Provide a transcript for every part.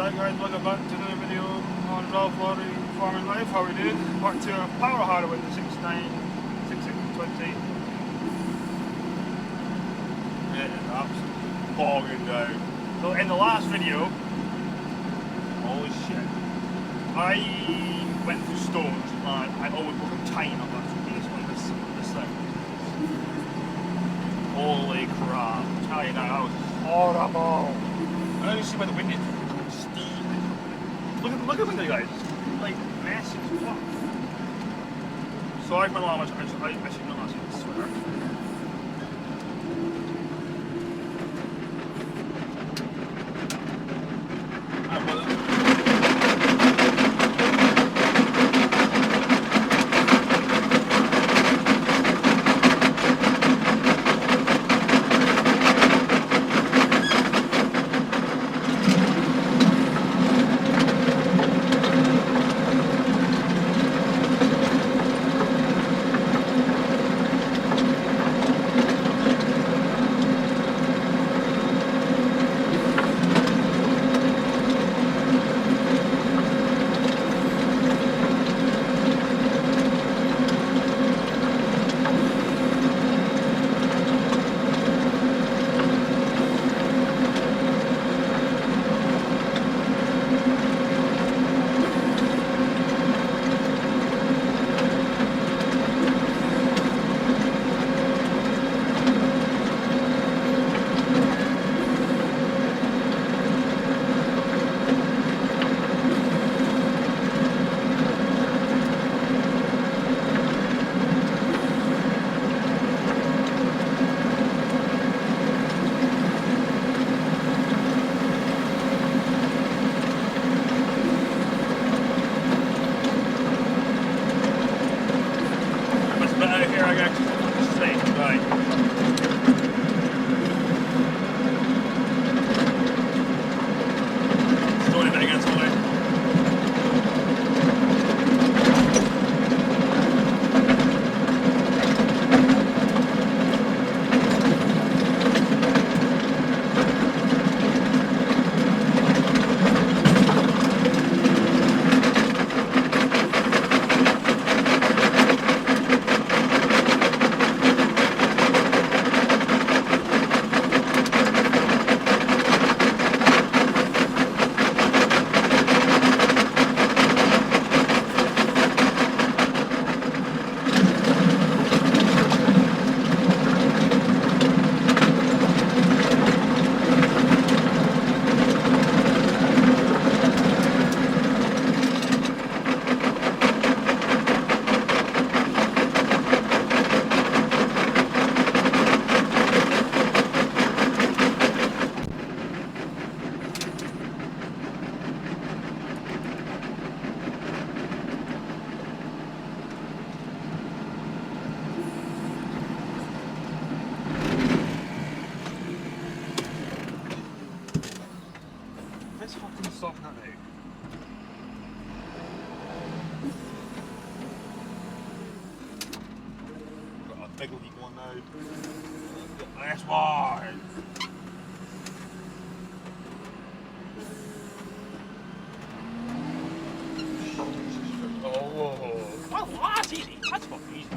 Hi guys, welcome back to another video on Ralph Laurie Farming Life. How we doing? Back to a power harder with the 69620. It is absolutely bogging down. So in the last video, holy shit, I went through stones and I always broke time on that piece on this thing. Holy crap! I tell you now, that was horrible. I don't even see where the wind is. Steam. Look at me, guys. Like messy as fuck. Sorry for the language. I should not ask you to swear. Let's fucking stop that now. Got a big leak one now. This one. Oh, that's easy. That's fucking easy.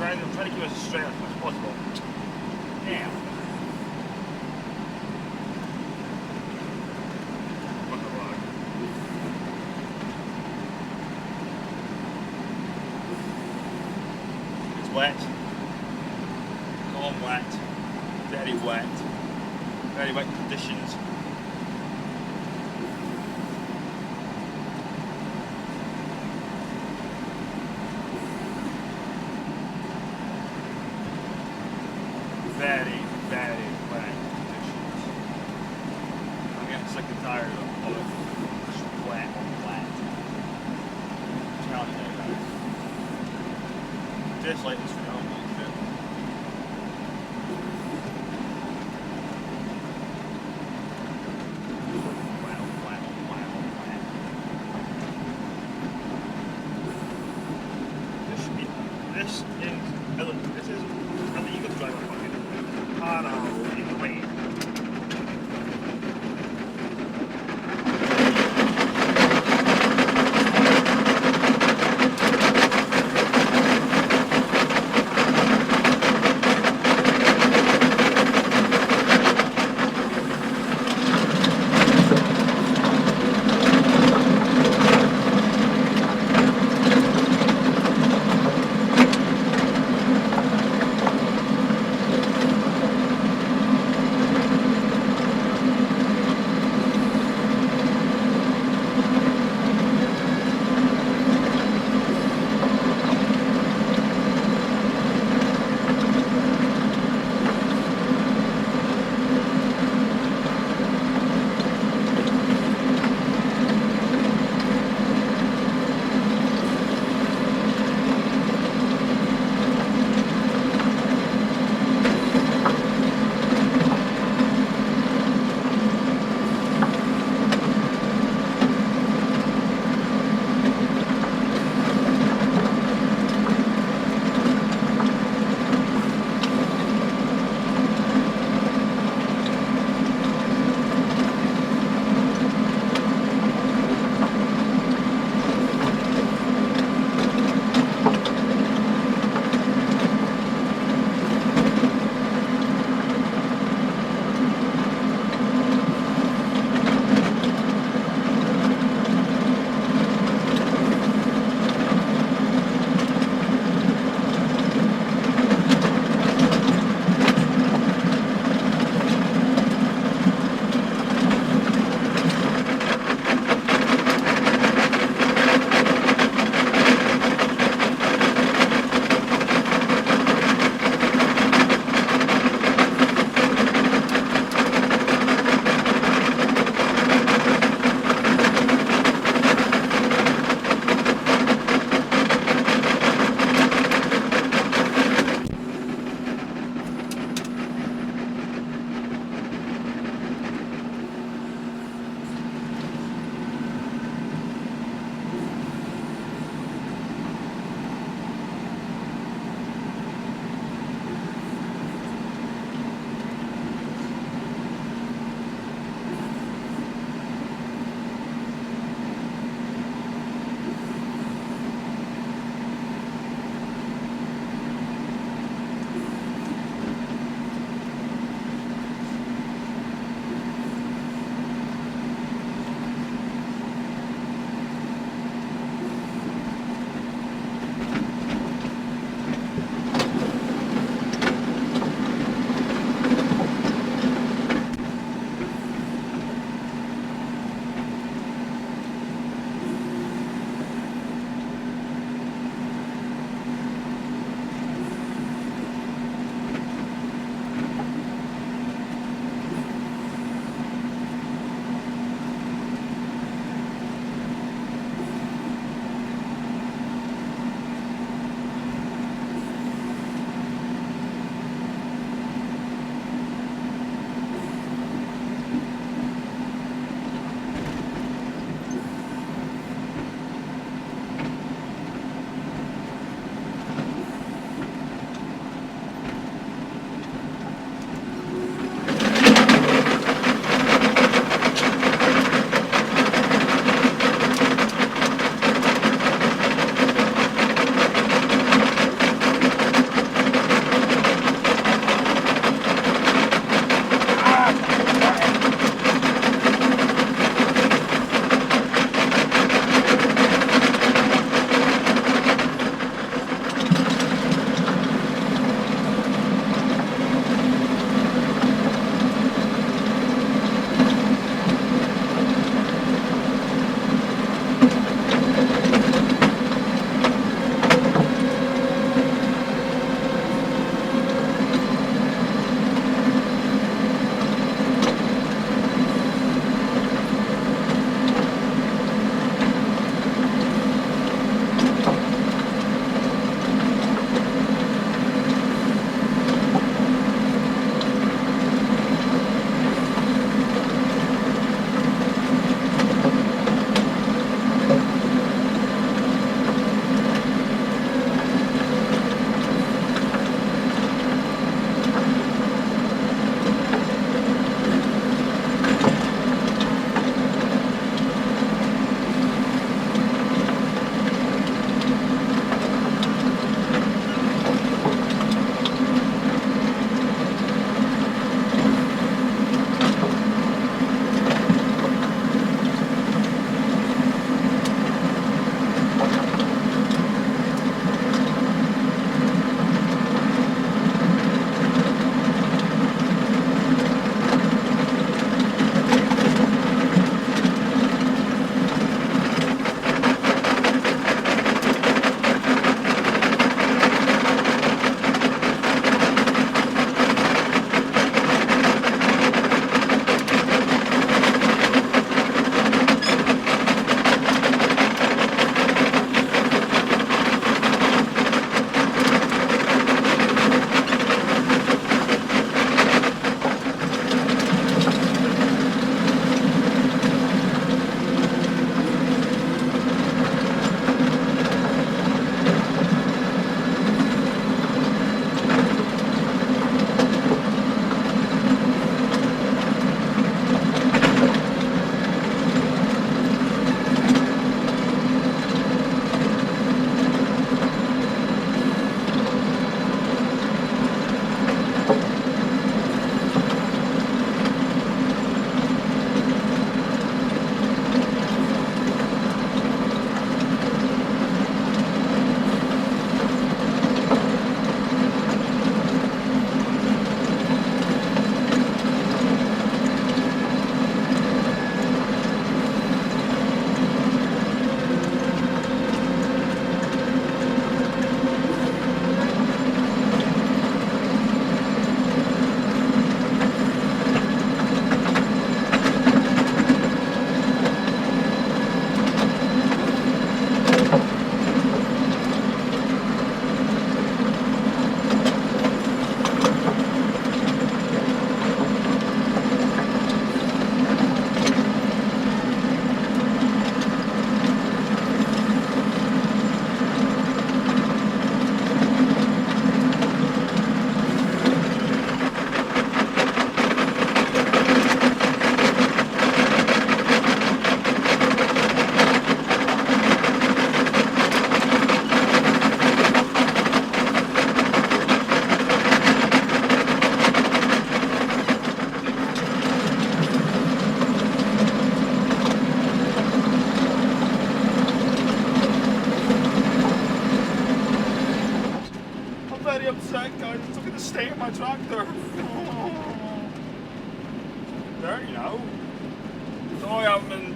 I'm trying to keep it as straight as possible. Now. It's wet. Gone wet. Very wet. Very wet conditions. Very, very wet conditions. I'm getting sick and tired of it. Just wet on wet. I'm telling you guys. Just like this film. This is an illegal drive on fucking Hano in the rain.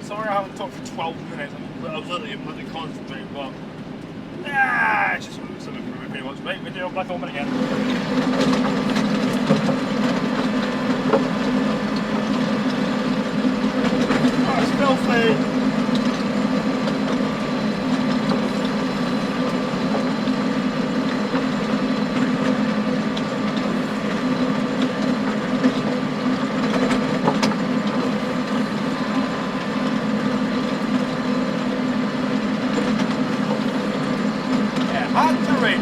sorry I haven't talked for 12 minutes. I was literally bloody concentrating, but it's just something pretty much. Right, video back on again. Oh, it's filthy. Had to rain,